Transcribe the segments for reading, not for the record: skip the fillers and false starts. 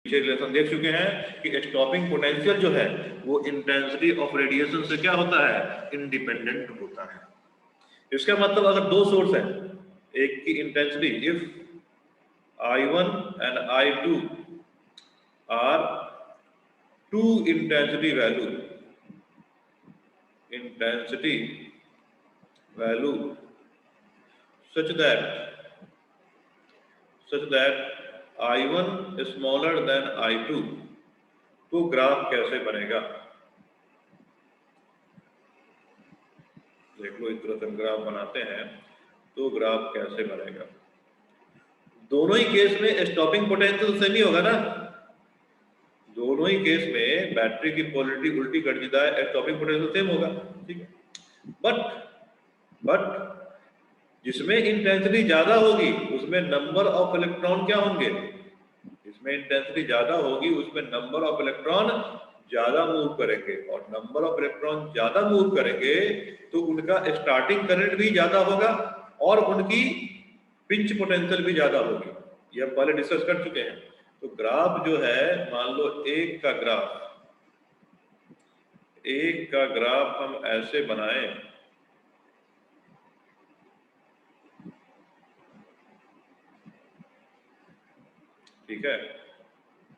पीछे रिलेशन देख चुके हैं कि स्टॉपिंग पोटेंशियल जो है वो इंटेंसिटी ऑफ रेडिएशन से क्या होता है, इंडिपेंडेंट होता है। इसका मतलब अगर दो सोर्स है, एक की intensity if I1 and I2 are two intensity value such that I1 is smaller than I2, तो ग्राफ कैसे बनेगा? देख लो, इस तरह से ग्राफ बनाते हैं तो ग्राफ कैसे बनेगा। दोनों ही केस में स्टॉपिंग पोटेंशियल सेम ही होगा ना, दोनों ही केस में बैटरी की पोलरिटी उल्टी कर दी जाए, स्टॉपिंग पोटेंशियल सेम होगा, ठीक है। बट जिसमें इंटेंसिटी ज्यादा होगी उसमें नंबर ऑफ इलेक्ट्रॉन क्या होंगे, जिसमें इंटेंसिटी ज्यादा होगी उसमें नंबर ऑफ इलेक्ट्रॉन ज्यादा मूव करेंगे, और नंबर ऑफ इलेक्ट्रॉन ज्यादा मूव करेंगे तो उनका स्टार्टिंग करंट भी ज्यादा होगा और उनकी पिंच पोटेंशियल भी ज्यादा होगी, ये हम पहले डिस्कस कर चुके हैं। तो ग्राफ जो है, मान लो एक का ग्राफ हम ऐसे बनाएं, ठीक है,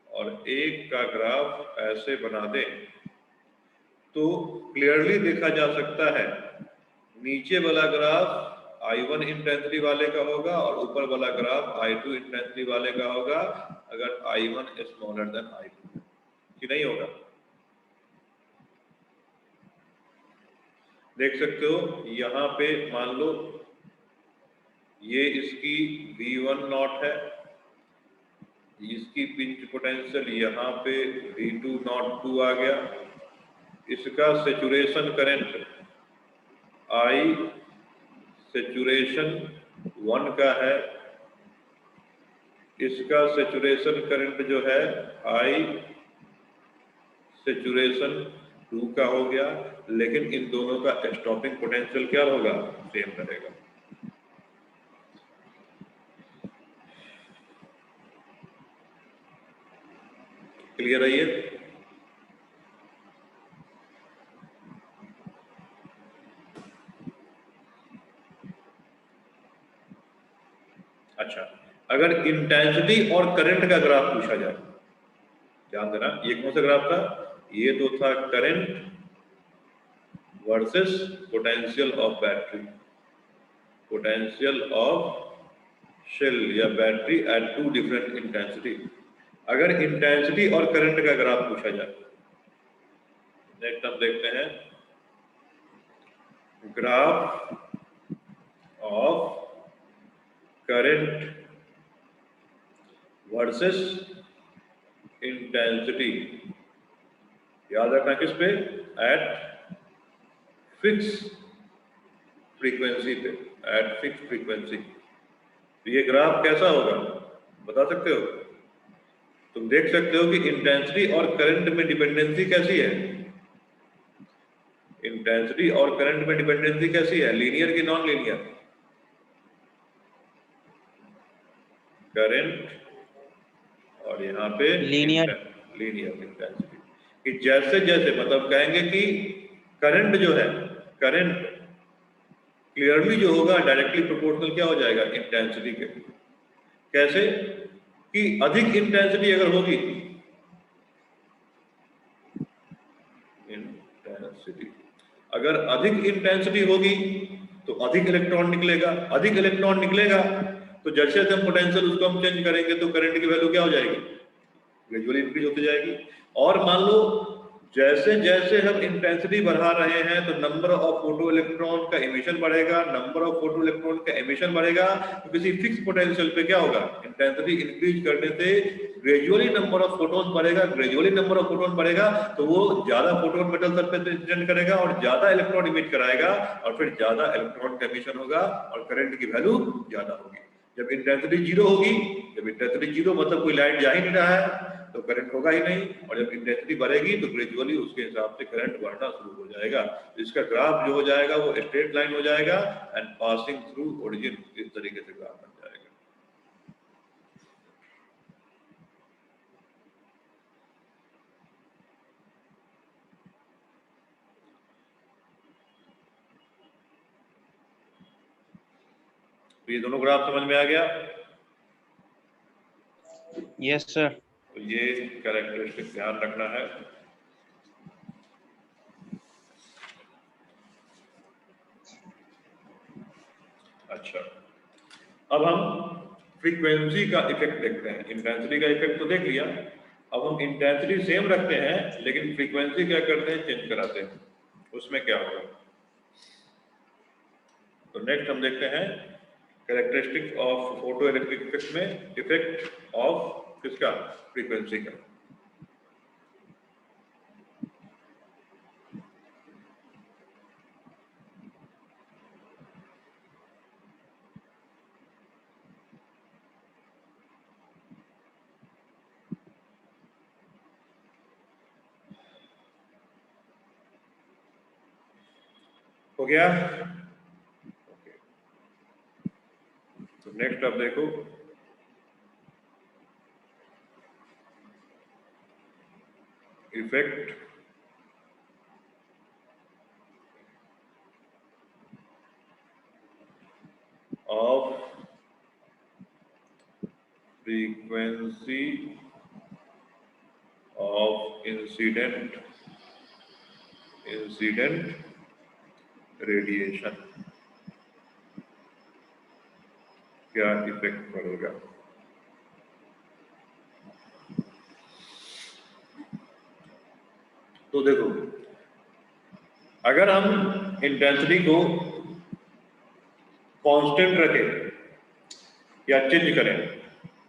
और एक का ग्राफ ऐसे बना दें तो क्लियरली देखा जा सकता है नीचे वाला ग्राफ I1 इंटेंसिटी वाले का होगा और ऊपर वाला ग्राफ I2 इंटेंसिटी वाले का होगा अगर I1 स्मॉलर देन I2, कि नहीं होगा? देख सकते हो यहाँ पे मान लो ये इसकी V1 नॉट है, इसकी पिंच पोटेंशियल यहाँ पे V2 नॉट 2 आ गया, इसका सेचुरेशन करंट I सेचुरेशन 1 का है, इसका सेचुरेशन करंट जो है I सेचुरेशन 2 का हो गया, लेकिन इन दोनों का स्टॉपिंग पोटेंशियल क्या होगा, सेम रहेगा। क्लियर है ये? अच्छा, अगर इंटेंसिटी और करंट का ग्राफ पूछा जाए, ध्यान देना, ये कौन सा ग्राफ था, ये तो था current versus potential of battery, potential of cell या battery at two different intensity. अगर इंटेंसिटी और करंट का ग्राफ पूछा जाए, नेक्स्ट हम देखते हैं graph of current versus intensity, याद रखना किस पे, एट फिक्स फ्रीक्वेंसी पे, एट फिक्स फ्रीक्वेंसी। तो ये ग्राफ कैसा होगा बता सकते हो? तुम देख सकते हो कि इंटेंसिटी और करंट में डिपेंडेंसी कैसी है, इंटेंसिटी और करंट में डिपेंडेंसी कैसी है, लीनियर की नॉन लीनियर? करंट और यहाँ पे लीनियर इंटेंसिटी, कि जैसे जैसे मतलब कहेंगे कि करंट जो है, करंट क्लियरली जो होगा डायरेक्टली प्रोपोर्शनल क्या हो जाएगा, इंटेंसिटी के। कैसे कि अधिक इंटेंसिटी अगर होगी, इंटेंसिटी अगर अधिक इंटेंसिटी होगी तो अधिक इलेक्ट्रॉन निकलेगा, अधिक इलेक्ट्रॉन निकलेगा तो जैसे जैसे हम पोटेंशियल उसको हम चेंज करेंगे तो करंट की वैल्यू क्या हो जाएगी, ग्रेजुअली इंक्रीज होती जाएगी। और मान लो जैसे जैसे हम इंटेंसिटी बढ़ा रहे हैं तो नंबर ऑफ फोटो इलेक्ट्रॉन का एमिशन बढ़ेगा, नंबर ऑफ फोटो इलेक्ट्रॉन का एमिशन बढ़ेगा, तो किसी फिक्स पोटेंशियल पे क्या होगा, इंटेंसिटी इंक्रीज करने से ग्रेजुअली नंबर ऑफ फोटोन बढ़ेगा, ग्रेजुअली नंबर ऑफ फोटोन बढ़ेगा तो वो ज्यादा फोटोन मेटल सरफेस पे इंसिडेंट करेगा और ज्यादा इलेक्ट्रॉन इमिट कराएगा और फिर ज्यादा इलेक्ट्रॉन का एमिशन होगा और करंट की वैल्यू ज्यादा होगी। जब इंटेंसिटी जीरो होगी, जब इंटेंसिटी जीरो मतलब कोई लाइट जा ही नहीं रहा है तो करंट होगा ही नहीं, और जब इंटेंसिटी बढ़ेगी तो ग्रेजुअली उसके हिसाब से करंट बढ़ना शुरू हो जाएगा। इसका ग्राफ जो हो जाएगा वो स्ट्रेट लाइन हो जाएगा एंड पासिंग थ्रू ओरिजिन, इस तरीके से ग्राफ बन जाएगा। तो ये दोनों ग्राफ समझ में आ गया? Yes sir. तो ये कैरेक्टरिस्टिक ध्यान रखना है। अच्छा, अब हम फ्रीक्वेंसी का इफेक्ट देखते हैं। इंटेंसिटी का इफेक्ट तो देख लिया, अब हम इंटेंसिटी सेम रखते हैं लेकिन फ्रीक्वेंसी क्या करते हैं, चेंज कराते हैं। उसमें क्या होगा? तो नेक्स्ट हम देखते हैं characteristic of photo electric effect में इफेक्ट ऑफ किसका, फ्रीक्वेंसी का। हो गया? ओके, तो नेक्स्ट अब देखो effect of frequency of incident radiation, क्या इफेक्ट पड़ेगा? तो देखो, अगर हम इंटेंसिटी को कांस्टेंट रखें या चेंज करें,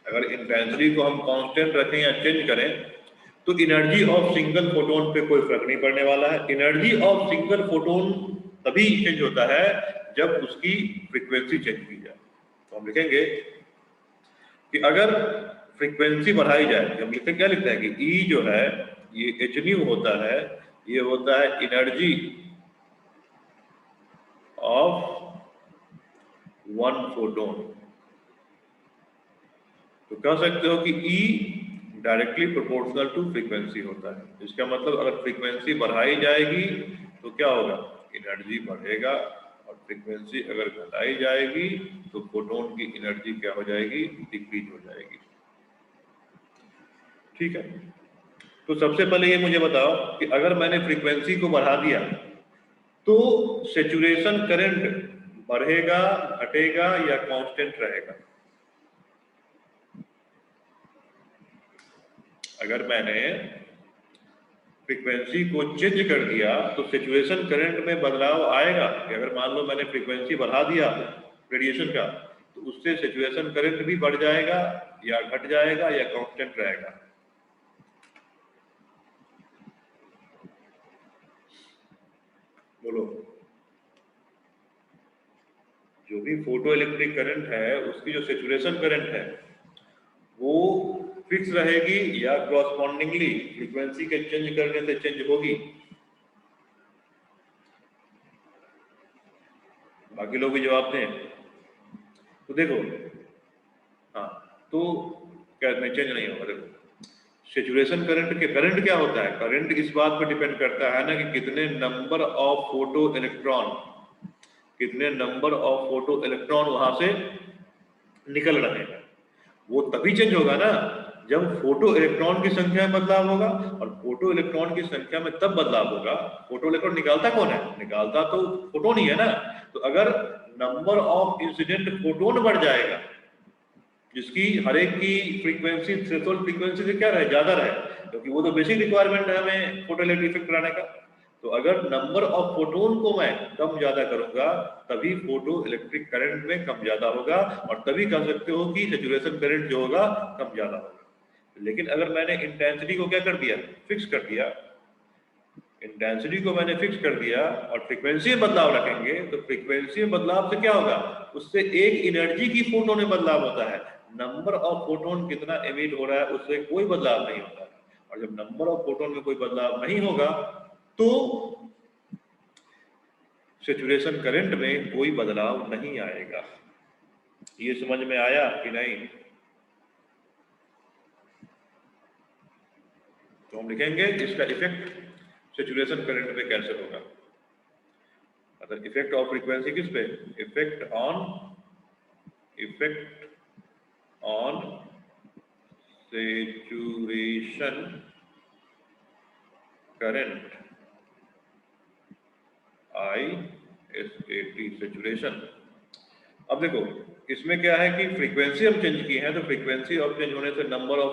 अगर इंटेंसिटी को हम कांस्टेंट रखें या चेंज करें तो एनर्जी ऑफ सिंगल फोटोन पे कोई फर्क नहीं पड़ने वाला है। एनर्जी ऑफ सिंगल फोटोन तभी चेंज होता है जब उसकी फ्रीक्वेंसी चेंज की जाए। तो हम लिखेंगे कि अगर फ्रीक्वेंसी बढ़ाई जाए, हम लिखते क्या लिखते हैं कि E जो है ये h होता है, ये होता है एनर्जी ऑफ वन फोटोन। तो कह सकते हो कि E directly proportional to frequency होता है। इसका मतलब अगर फ्रीक्वेंसी बढ़ाई जाएगी तो क्या होगा, एनर्जी बढ़ेगा, और फ्रीक्वेंसी अगर घटाई जाएगी तो फोटोन की एनर्जी क्या हो जाएगी, डिक्रीज हो जाएगी। ठीक है, तो सबसे पहले ये मुझे बताओ कि अगर मैंने फ्रीक्वेंसी को बढ़ा दिया तो सैचुरेशन करंट बढ़ेगा, घटेगा या कांस्टेंट रहेगा? अगर मैंने फ्रीक्वेंसी को चेंज कर दिया तो सैचुरेशन करंट में बदलाव आएगा। अगर मान लो मैंने फ्रीक्वेंसी बढ़ा दिया रेडिएशन का, तो उससे सैचुरेशन करंट भी बढ़ जाएगा या घट जाएगा या कांस्टेंट रहेगा? बोलो। जो भी फोटो इलेक्ट्रिक करंट है उसकी जो सैचुरेशन करंट है वो फिक्स रहेगी या कॉरस्पॉन्डिंगली फ्रीक्वेंसी के चेंज करने से चेंज होगी? बाकी लोग भी जवाब दें। तो देखो, हाँ, तो क्या नहीं, चेंज नहीं होगा। देखो, सैचुरेशन करंट क्या होता है, करंट इस बात पर डिपेंड करता है ना कि कितने नंबर ऑफ फोटो इलेक्ट्रॉन वहां से निकल रहे हैं। वो तभी चेंज होगा ना जब फोटो इलेक्ट्रॉन की संख्या में बदलाव होगा, और फोटो इलेक्ट्रॉन की संख्या में तब बदलाव होगा, फोटो इलेक्ट्रॉन निकालता कौन है, निकालता तो फोटोन ही है ना। तो अगर नंबर ऑफ इंसिडेंट फोटोन बढ़ जाएगा, जिसकी हर एक की फ्रीक्वेंसी थ्रेशोल्ड फ्रीक्वेंसी से क्या रहे, ज्यादा रहे, क्योंकि वो तो बेसिक रिक्वायरमेंट है हमें फोटो इलेक्ट्रिक इफेक्ट कराने का। तो अगर नंबर ऑफ फोटोन को मैं कम ज्यादा करूंगा तभी फोटो इलेक्ट्रिक करंट में कम ज्यादा होगा, और तभी कह सकते हो कि सैचुरेशन करंट जो होगा कम ज्यादा होगा। लेकिन अगर मैंने इंटेंसिटी को क्या कर दिया, फिक्स कर दिया, इंटेंसिटी को मैंने फिक्स कर दिया और फ्रीक्वेंसी में बदलाव रखेंगे, तो फ्रीक्वेंसी में बदलाव से क्या होगा, उससे एक एनर्जी की फोटोन में बदलाव होता है। नंबर ऑफ फोटोन कितना एमिट हो रहा है उससे कोई बदलाव नहीं होता है। और जब नंबर ऑफ फोटोन में कोई बदलाव नहीं होगा तो सैचुरेशन करंट में कोई बदलाव नहीं आएगा। ये समझ में आया कि नहीं? तो हम लिखेंगे इसका इफेक्ट सैचुरेशन करंट पे कैसे होगा। मतलब इफेक्ट ऑफ फ्रीक्वेंसी किस पे, effect on effect on saturation current ISAT saturation। अब देखो इसमें क्या है कि फ्रीक्वेंसी हम चेंज की है, तो फ्रीक्वेंसी ऑफ चेंज होने से नंबर ऑफ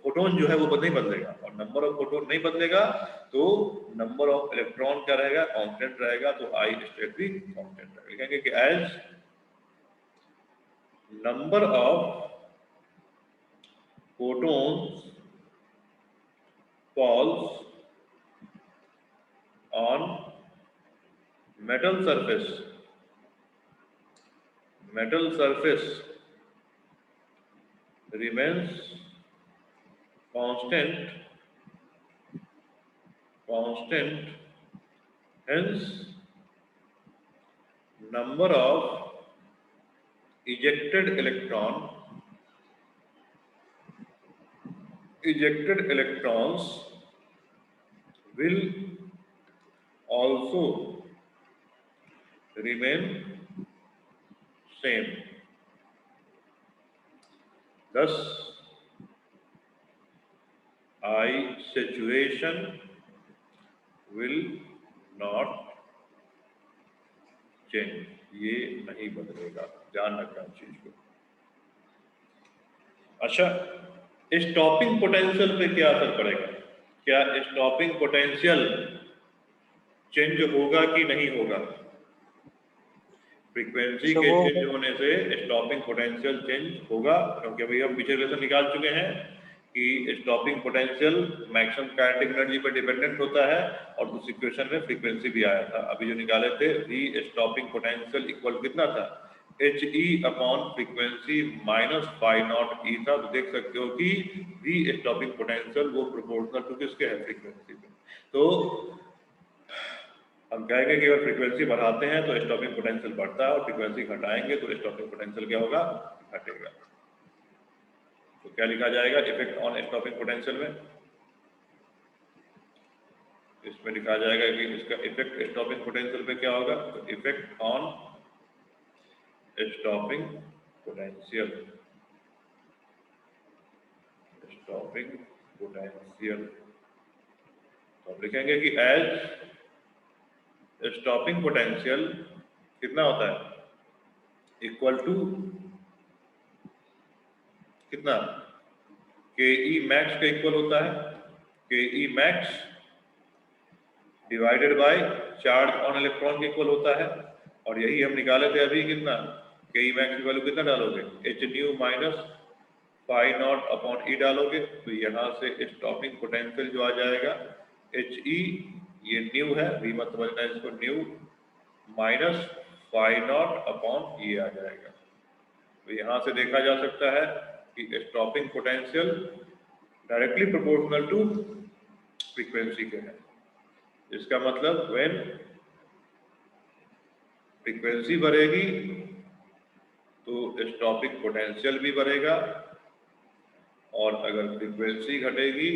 फोटोन जो है वो नहीं बदलेगा, और नंबर ऑफ फोटोन नहीं बदलेगा तो नंबर ऑफ इलेक्ट्रॉन क्या रहेगा, कांस्टेंट रहेगा, तो आई स्टेट भी कांस्टेंट रहेगा। लिखेंगे कि as number of photons falls on metal surface remains constant, hence number of ejected electrons will also remain same, thus I saturation will not change, ये नहीं बदलेगा, ध्यान रखना इस चीज को। अच्छा, स्टॉपिंग पोटेंशियल पे क्या असर पड़ेगा, क्या स्टॉपिंग पोटेंशियल चेंज होगा कि नहीं होगा? फ्रीक्वेंसी के चेंज होने से स्टॉपिंग पोटेंशियल चेंज होगा, क्योंकि अभी हम पिछले लेसन निकाल चुके हैं कि stopping potential maximum kinetic energy पर डिपेंडेंट होता है, और उस इक्वेशन में फ्रीक्वेंसी भी आया था। अभी जो निकाले थे वी स्टॉपिंग पोटेंशियल इक्वल कितना था, HE upon frequency minus phi naught E था। तो देख सकते हो कि वी स्टॉपिंग पोटेंशियल वो प्रोपोर्शनल टू किसके है, फ्रीक्वेंसी पे। तो हम कहेंगे कि अगर फ्रीक्वेंसी बढ़ाते हैं तो स्टॉपिंग पोटेंशियल बढ़ता है, और फ्रीक्वेंसी घटाएंगे तो स्टॉपिंग पोटेंशियल क्या होगा, घटेगा। तो क्या लिखा जाएगा इफेक्ट ऑन स्टॉपिंग पोटेंशियल में, इसमें लिखा जाएगा कि इसका इफेक्ट स्टॉपिंग पोटेंशियल पे क्या होगा, तो इफेक्ट ऑन स्टॉपिंग पोटेंशियल तो हम लिखेंगे कि एज स्टॉपिंग पोटेंशियल कितना होता है, इक्वल टू कितना, के ई मैक्स का इक्वल होता है, K E max divided by charge on electron के इक्वल होता है। और यही हम निकाले थे अभी, कितना, के ई मैक्स की वैल्यू कितना डालोगे, h nu minus phi naught upon E डालोगे, तो यहाँ से स्टॉपिंग पोटेंशियल जो आ जाएगा एच ई, ये न्यू है, वी मत समझना इसको, nu minus phi naught upon E आ जाएगा। तो यहाँ से देखा जा सकता है कि stopping potential directly proportional to frequency के है। इसका मतलब व्हेन फ्रीक्वेंसी बढ़ेगी तो स्टॉपिंग पोटेंशियल भी बढ़ेगा, और अगर फ्रीक्वेंसी घटेगी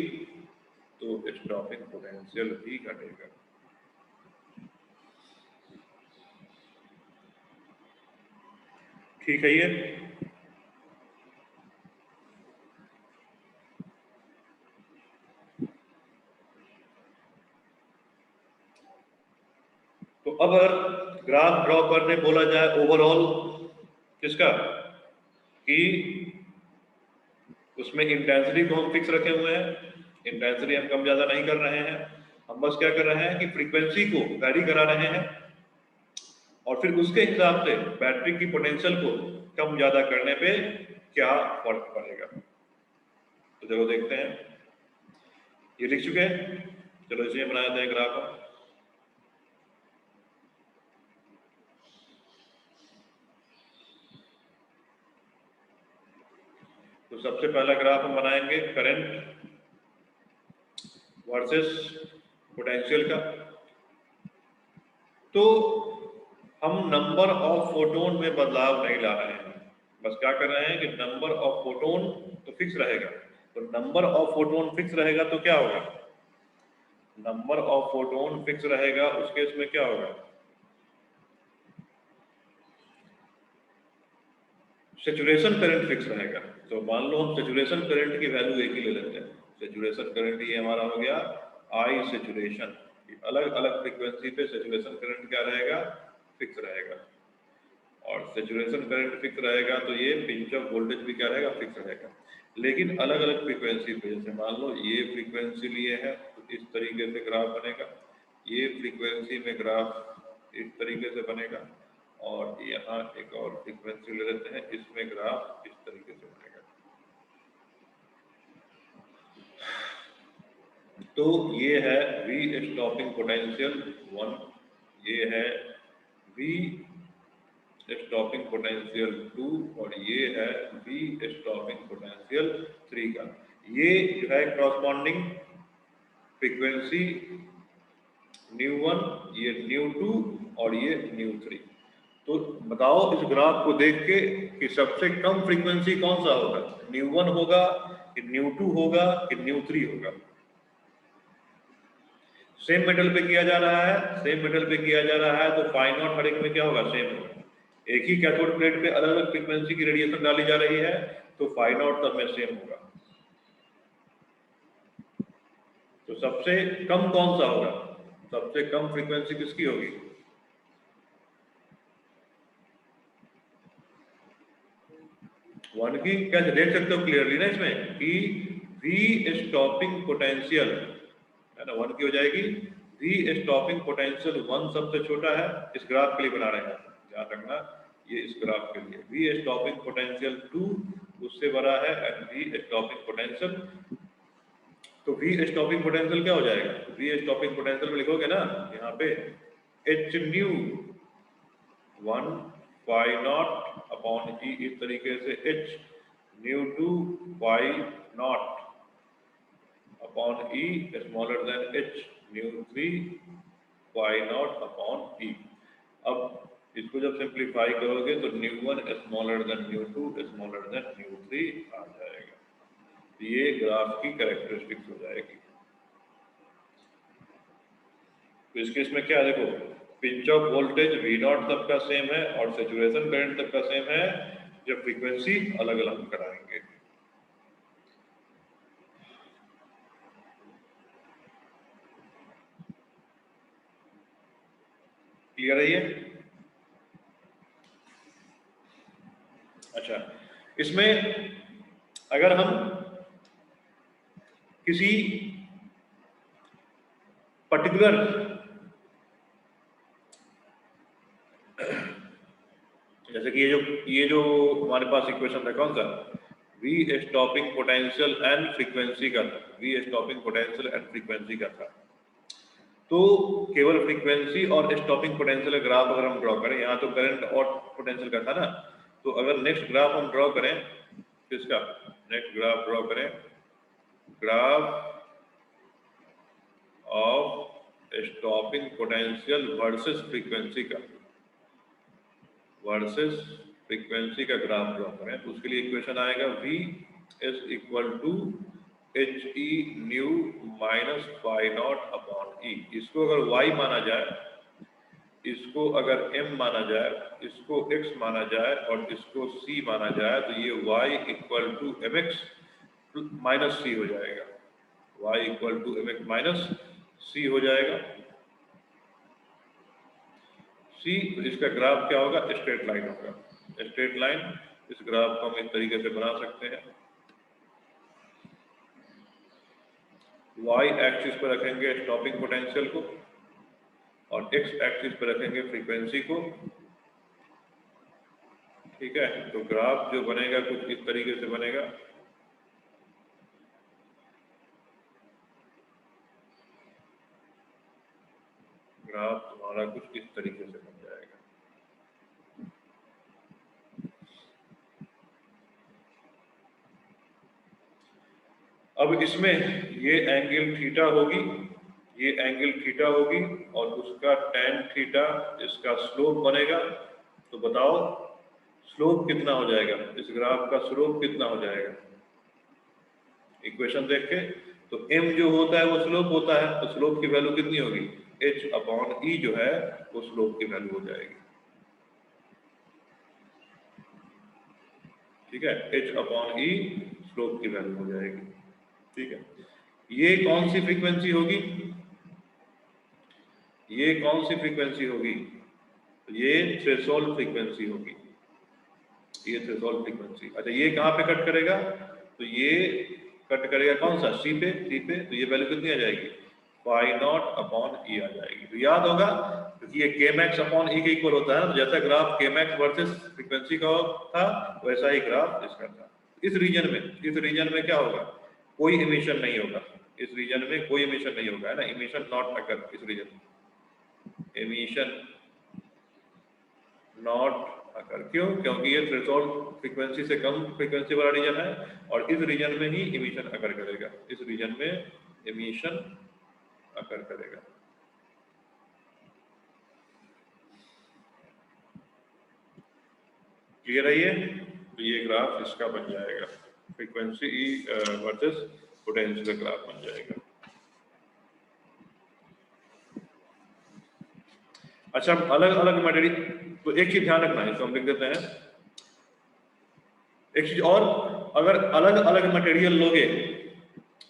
तो स्टॉपिंग पोटेंशियल भी घटेगा। ठीक है ये। तो अब अगर ग्राफ ड्रॉ करने बोला जाए ओवरऑल किसका, कि उसमें इंटेंसिटी को हम फिक्स रखे हुए हैं, इंटेंसिटी हम कम ज्यादा नहीं कर रहे हैं, हम बस क्या कर रहे हैं कि फ्रीक्वेंसी को वैरी करा रहे हैं, और फिर उसके हिसाब से बैटरी की पोटेंशियल को कम ज्यादा करने पे क्या फर्क पड़ेगा। तो देखो देखते हैं, ये लिख चुके हैं, चलो इसे बना देते हैं ग्राफ। तो सबसे पहला ग्राफ हम बनाएंगे करंट वर्सेस पोटेंशियल का। तो हम नंबर ऑफ फोटोन में बदलाव नहीं ला रहे हैं, बस क्या कर रहे हैं कि नंबर ऑफ फोटोन तो फिक्स रहेगा। तो नंबर ऑफ फोटोन फिक्स रहेगा तो क्या होगा, नंबर ऑफ फोटोन फिक्स रहेगा उस केस में क्या होगा, सेचुरेशन करंट फिक्स रहेगा। तो मान लो हम सेचुरेशन करंट की वैल्यू एक ही ले लेते हैं। सेचुरेशन करंट ये हमारा हो गया आई सेचुरेशन। अलग अलग फ्रीक्वेंसी पे सेचुरेशन करंट क्या रहेगा, फिक्स रहेगा। और सेचुरेशन करंट फिक्स रहेगा तो ये पिंच ऑफ वोल्टेज भी क्या रहेगा, फिक्स रहेगा। लेकिन अलग अलग फ्रीक्वेंसी पे, जैसे मान लो ये फ्रीक्वेंसी लिए है तो इस तरीके से ग्राफ बनेगा, ये फ्रीक्वेंसी में ग्राफ इस तरीके से बनेगा, और यहाँ एक और फ्रीक्वेंसी ले लेते हैं, इसमें ग्राफ इस तरीके से बनेगा। तो ये है V स्टॉपिंग पोटेंशियल 1, ये है V स्टॉपिंग पोटेंशियल 2, और ये है V स्टॉपिंग पोटेंशियल 3 का। ये जो है कॉरस्पॉन्डिंग फ्रीक्वेंसी ν1, ये ν2 और ये ν3। तो बताओ इस ग्राफ को देख के कि सबसे कम फ्रीक्वेंसी कौन सा होगा, ν1 होगा कि ν2 होगा कि ν3 होगा। सेम मेटल पे किया जा रहा है, सेम मेटल पे किया जा रहा है, तो फाई नॉट हर एक में क्या होगा, सेम होगा। एक ही कैथोड प्लेट पे अलग अलग फ्रीक्वेंसी की रेडिएशन डाली जा रही है, तो फाई नॉट सब में सेम होगा। तो सबसे कम कौन सा होगा, सबसे कम फ्रीक्वेंसी किसकी होगी, वन की। कैसे देख सकते हो क्लियरली ना इसमें कि V स्टॉपिंग पोटेंशियल है ना 1 की हो जाएगी। V स्टॉपिंग पोटेंशियल 1 सबसे छोटा है, इस ग्राफ के लिए बना रहे हैं, ध्यान रखना ये इस ग्राफ के लिए। V स्टॉपिंग पोटेंशियल 2 उससे बड़ा है, एंड V स्टॉपिंग पोटेंशियल, तो V स्टॉपिंग पोटेंशियल क्या हो जाएगा, V स्टॉपिंग पोटेंशियल में लिखोगे ना यहाँ पे h nu 1 phi naught upon E, इस तरीके से h ν2 phi naught upon E smaller than h ν3 phi naught upon E। अब इसको जब सिंप्लीफाई करोगे तो ν1 स्मॉलर देन ν2 स्मॉलर देन ν3 आ जाएगा। ये ग्राफ की कैरेक्टरिस्टिक्स हो जाएगी। तो इस केस में क्या देखो, पिंच ऑफ वोल्टेज V0 सबका सेम है और सेचुरेशन करंट सबका सेम है, जब फ्रीक्वेंसी अलग अलग कराएंगे। क्लियर है ये? अच्छा, इसमें अगर हम किसी पर्टिकुलर जैसे कि ये जो हमारे पास इक्वेशन था कौन सा, V stopping potential and frequency का था, V stopping potential and frequency का था। तो केवल फ्रीक्वेंसी और स्टॉपिंग पोटेंशियल का ग्राफ अगर हम ड्रॉ करें, यहाँ तो करंट और पोटेंशियल का था ना, तो अगर नेक्स्ट ग्राफ हम ड्रॉ करें, किसका नेक्स्ट ग्राफ ड्रॉ करें, graph of stopping potential versus frequency का, वर्सेस फ्रीक्वेंसी का ग्राफ ड्रॉ करें, तो उसके लिए इक्वेशन आएगा V is equal to HE nu minus phi naught upon E। इसको अगर Y माना जाए, इसको अगर M माना जाए, इसको X माना जाए और इसको C माना जाए, तो ये Y equal to MX minus C हो जाएगा, Y equal to MX minus C हो जाएगा। C, तो इसका ग्राफ क्या होगा, स्ट्रेट लाइन होगा। स्ट्रेट लाइन, इस ग्राफ को हम इस तरीके से बना सकते हैं, Y एक्सिस पर रखेंगे स्टॉपिंग पोटेंशियल को और X एक्सिस पर रखेंगे फ्रीक्वेंसी को, ठीक है। तो ग्राफ जो बनेगा कुछ इस तरीके से बनेगा, ग्राफ तुम्हारा कुछ इस तरीके से बन जाएगा। अब इसमें ये एंगल थीटा होगी, ये एंगल थीटा होगी और उसका tan थीटा इसका स्लोप बनेगा। तो बताओ स्लोप कितना हो जाएगा, इस ग्राफ का स्लोप कितना हो जाएगा, इक्वेशन देख के। तो m जो होता है वो स्लोप होता है, तो स्लोप की वैल्यू कितनी होगी, h अपॉन E जो है वो स्लोप की वैल्यू हो जाएगी। ठीक है, h अपॉन ई स्लोप की वैल्यू हो जाएगी। ठीक है, ये कौन सी फ्रीक्वेंसी होगी, ये कौन सी फ्रीक्वेंसी होगी, ये थ्रेशोल्ड फ्रीक्वेंसी होगी, ये थ्रेशोल्ड फ्रीक्वेंसी। अच्छा, ये कहाँ पे कट करेगा, तो ये कट करेगा कौन सा, सी पे, सी पे, तो ये वैल्यू कितनी आ जाएगी, पाई नॉट अपॉन ई आ जाएगी। तो याद होगा क्योंकि ये के मैक्स अपॉन ई के इक्वल होता है, तो जैसा ग्राफ के मैक्स वर्सेस फ्रीक्वेंसी का था वैसा ही ग्राफ इसका था। इस रीजन में क्या होगा, कोई इमिशन नहीं होगा, इस रीजन में कोई इमिशन नहीं होगा, है ना, इमिशन नॉट अकर, इस रीजन में इमिशन नॉट अकर। क्यों, क्योंकि ये थ्रेशोल्ड फ्रीक्वेंसी से कम फ्रीक्वेंसी वाला रीजन है और इस रीजन में ही इमिशन अकर करेगा, इस रीजन में इमिशन अकर करेगा। क्लियर है ये, तो ये ग्राफ इसका बन जाएगा, फ्रीक्वेंसी वर्सेस पोटेंशियल का ग्राफ बन जाएगा। अच्छा, अलग अलग मटेरियल, तो एक चीज ध्यान रखना है, इसको हम लिख देते हैं। एक चीज और, अगर अलग अलग मटेरियल लोगे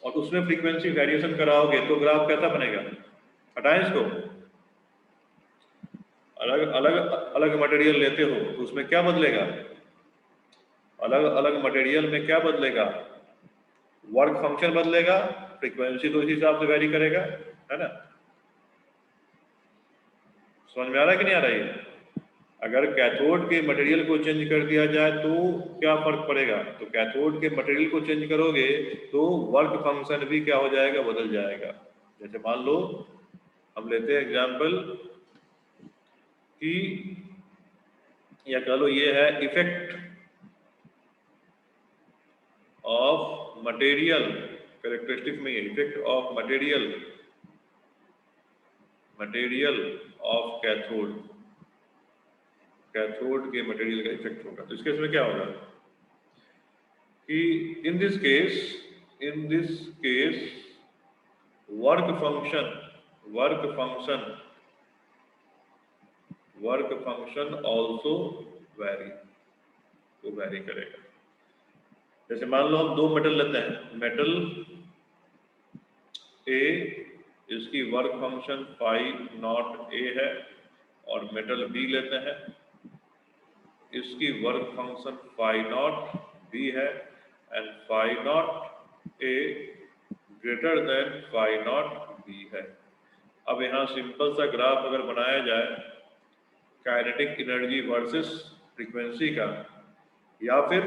और उसमें फ्रीक्वेंसी वेरिएशन कराओगे तो ग्राफ कैसा बनेगा, हटाएं इसको, अलग अलग अलग मटेरियल लेते हो तो उसमें क्या बदलेगा, अलग अलग मटेरियल में क्या बदलेगा, वर्क फंक्शन बदलेगा, फ्रीक्वेंसी तो इस हिसाब से वेरी करेगा, है ना। समझ में आ रहा है कि नहीं आ रहा है, अगर कैथोड के मटेरियल को चेंज कर दिया जाए तो क्या फर्क पड़ेगा, तो कैथोड के मटेरियल को चेंज करोगे तो वर्क फंक्शन भी क्या हो जाएगा, बदल जाएगा। जैसे मान लो हम लेते हैं एग्जांपल कि, या कह लो ये है इफेक्ट ऑफ मटेरियल, कैरेक्टरिस्टिक में effect of material of cathode, cathode के मटेरियल का इफेक्ट होगा। तो इस केस में क्या होगा कि in this case work function also vary, तो वैरी करेगा। जैसे मान लो हम दो मेटल लेते हैं, मेटल ए, इसकी work function phi naught A है, और मेटल बी लेते हैं, इसकी work function phi naught B है, and phi naught A greater than phi naught B है। अब यहाँ सिंपल सा ग्राफ अगर बनाया जाए काइनेटिक एनर्जी वर्सेस फ्रीक्वेंसी का, या फिर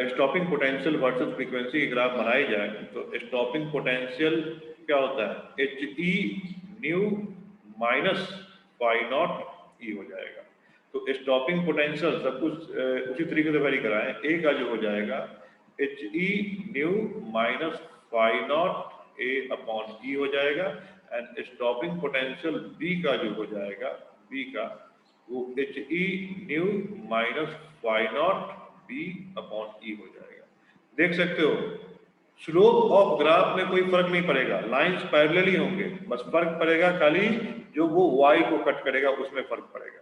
स्टॉपिंग पोटेंशियल वर्सेस फ्रीक्वेंसी की ग्राफ बनाई जाए, तो स्टॉपिंग पोटेंशियल क्या होता है, h E nu minus phi naught E हो जाएगा। तो स्टॉपिंग पोटेंशियल सब कुछ उसी तरीके से वेरी कराएं, ए का जो हो जाएगा h E nu minus phi naught A upon E हो जाएगा, एंड स्टॉपिंग पोटेंशियल बी का जो हो जाएगा, बी का वो h E nu minus phi naught B upon E हो जाएगा। देख सकते हो स्लोप ऑफ ग्राफ में कोई फर्क नहीं पड़ेगा, लाइंस पैरेलल ही होंगे, बस फर्क पड़ेगा खाली जो वो y को कट करेगा उसमें फर्क पड़ेगा।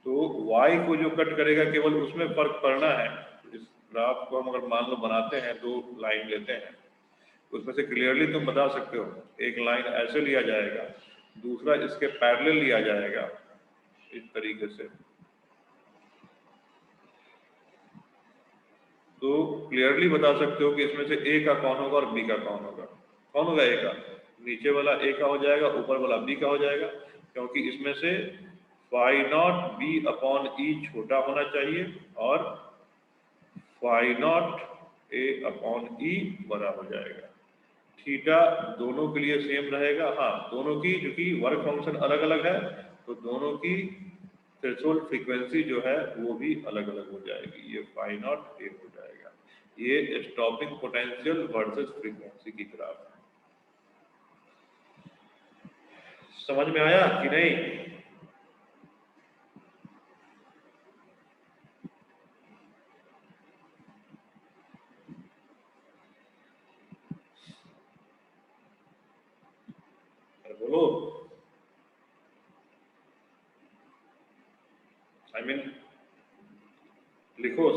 तो y को जो कट करेगा केवल उसमें फर्क पड़ना है। इस ग्राफ को हम अगर मान लो बनाते हैं, दो लाइन लेते हैं, उसमें से क्लियरली तुम बता सकते हो, एक लाइन ऐसे लिया जाएगा, दूसरा इसके पैरेलल लिया जाएगा इस तरीके से, तो क्लियरली बता सकते हो कि इसमें से ए का कौन होगा और बी का कौन होगा। कौन होगा ए का, नीचे वाला ए का हो जाएगा, ऊपर वाला बी का हो जाएगा, क्योंकि इसमें से फाई नॉट बी अपॉन ई छोटा होना चाहिए और फाई नॉट ए अपॉन ई बड़ा हो जाएगा। थीटा दोनों के लिए सेम रहेगा, हाँ दोनों की क्योंकि वर्क फंक्शन अलग अलग है तो दोनों की थ्रेशोल्ड फ्रीक्वेंसी जो है वो भी अलग अलग हो जाएगी, ये फाई नॉट ए हो जाएगा। ये स्टॉपिंग पोटेंशियल वर्सेस फ्रीक्वेंसी की ग्राफ है। समझ में आया कि नहीं? बोलो।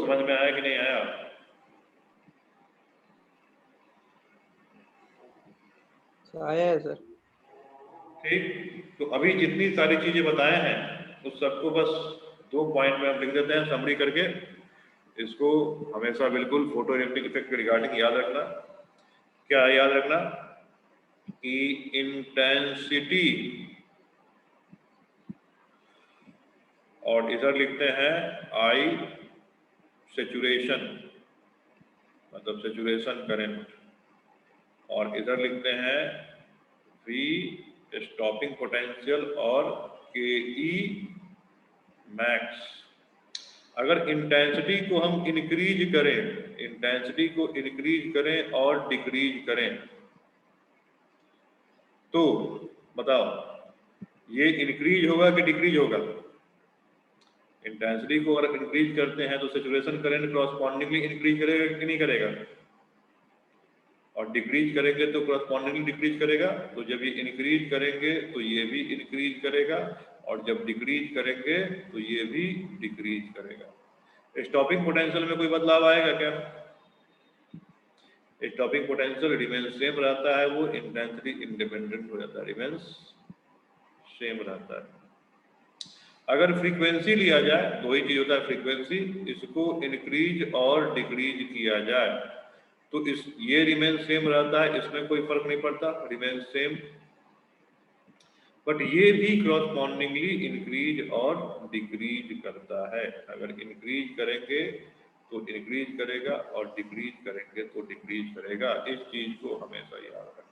समझ में आया कि नहीं आया? आया है सर। ठीक, तो अभी जितनी सारी चीजें बताए हैं उस सबको बस 2 पॉइंट में हम लिख देते हैं समरी करके। इसको हमेशा बिल्कुल फोटो इलेक्ट्रिक इफेक्ट के रिगार्डिंग याद रखना। क्या याद रखना कि इंटेंसिटी, और इधर लिखते हैं आई सैचुरेशन, मतलब सैचुरेशन करंट, और इधर लिखते हैं वी स्टॉपिंग पोटेंशियल और के ई मैक्स। अगर इंटेंसिटी को हम इंक्रीज करें, इंटेंसिटी को इंक्रीज करें और डिक्रीज करें, तो बताओ ये इंक्रीज होगा कि डिक्रीज होगा? इंटेंसिटी को अगर इंक्रीज करते हैं तो सैचुरेशन करंट क्रॉसपॉन्डिंगली इंक्रीज करेगा कि नहीं करेगा? और डिक्रीज करेंगे तो क्रॉसपॉन्डिंगली डिक्रीज करेगा। तो जब ये इंक्रीज करेंगे तो ये भी इंक्रीज करेगा, और जब डिक्रीज करेंगे तो ये भी डिक्रीज करेगा। स्टॉपिंग पोटेंशियल में कोई बदलाव आएगा क्या? स्टॉपिंग पोटेंशियल रिमेन्स सेम रहता है, वो इंटेंसिटी इंडिपेंडेंट हो जाता है, रिमेन्स सेम रहता है। अगर फ्रीक्वेंसी लिया जाए तो वही चीज होता है फ्रीक्वेंसी, इसको इंक्रीज और डिक्रीज किया जाए तो इस ये रिमेन सेम रहता है, इसमें कोई फर्क नहीं पड़ता, रिमेन सेम। बट ये भी क्रॉसपॉन्डिंगली इंक्रीज और डिक्रीज करता है। अगर इंक्रीज करेंगे तो इंक्रीज करेगा और डिक्रीज करेंगे तो डिक्रीज करेगा। इस चीज को हमेशा याद रखना।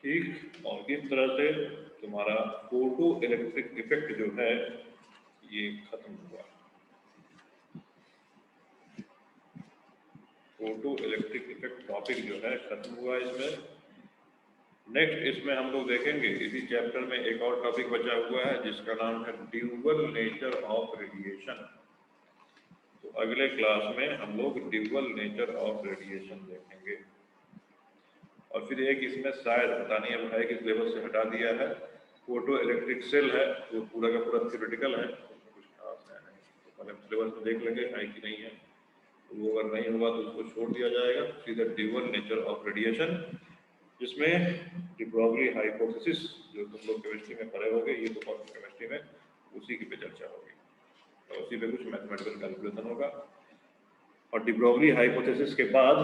ठीक, और इस तरह से तुम्हारा फोटो इलेक्ट्रिक इफेक्ट जो है ये खत्म हुआ। फोटो इलेक्ट्रिक इफेक्ट टॉपिक जो है खत्म हुआ इसमें। नेक्स्ट इसमें हम लोग देखेंगे, इसी चैप्टर में एक और टॉपिक बचा हुआ है जिसका नाम है ड्यूअल नेचर ऑफ रेडिएशन। तो अगले क्लास में हम लोग ड्यूअल नेचर ऑफ रेडिएशन देखेंगे। और फिर एक इसमें शायद पता नहीं अब है कि सिलेबस से हटा दिया है, फोटो इलेक्ट्रिक सेल है, वो पूरा का पूरा थ्योरेटिकल है, कुछ खास है नहीं। तो पहले सिलेबस में देख लेंगे है कि नहीं है, तो वो अगर नहीं होगा तो उसको छोड़ दिया जाएगा। सीधा ड्यूअल नेचर ऑफ रेडिएशन, जिसमें डी ब्रॉगली हाइपोथेसिस जो तुम लोग केमिस्ट्री में पढ़े होंगे, ये तो केमिस्ट्री में उसी की पे चर्चा होगी, और उसी पे कुछ मैथमेटिकल कैलकुलेशन होगा। और डी ब्रॉगली हाइपोथेसिस के बाद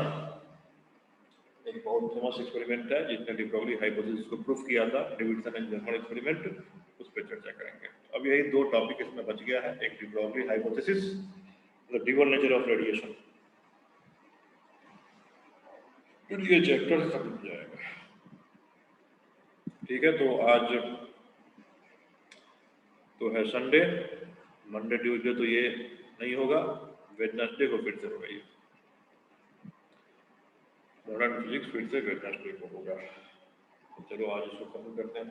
एक बहुत फेमस एक्सपेरिमेंट है जिसने डी ब्रॉगली हाइपोथेसिस को प्रूफ किया था, डेविडसन एंड जर्मन एक्सपेरिमेंट, उस पर चर्चा करेंगे। अब यही 2 टॉपिक इसमें बच गया है, एक de Broglie hypothesis, the dual nature of radiation, फिर ये चैप्टर खत्म हो जाएगा। ठीक है, तो आज तो है संडे, मंडे ट्यूसडे तो ये नहीं होगा, वेडनेसडे को फिर से होगा ये मॉडर्न फिजिक्स, फिर से वेडनेसडे को होगा। तो चलो आज इसको खत्म करते हैं।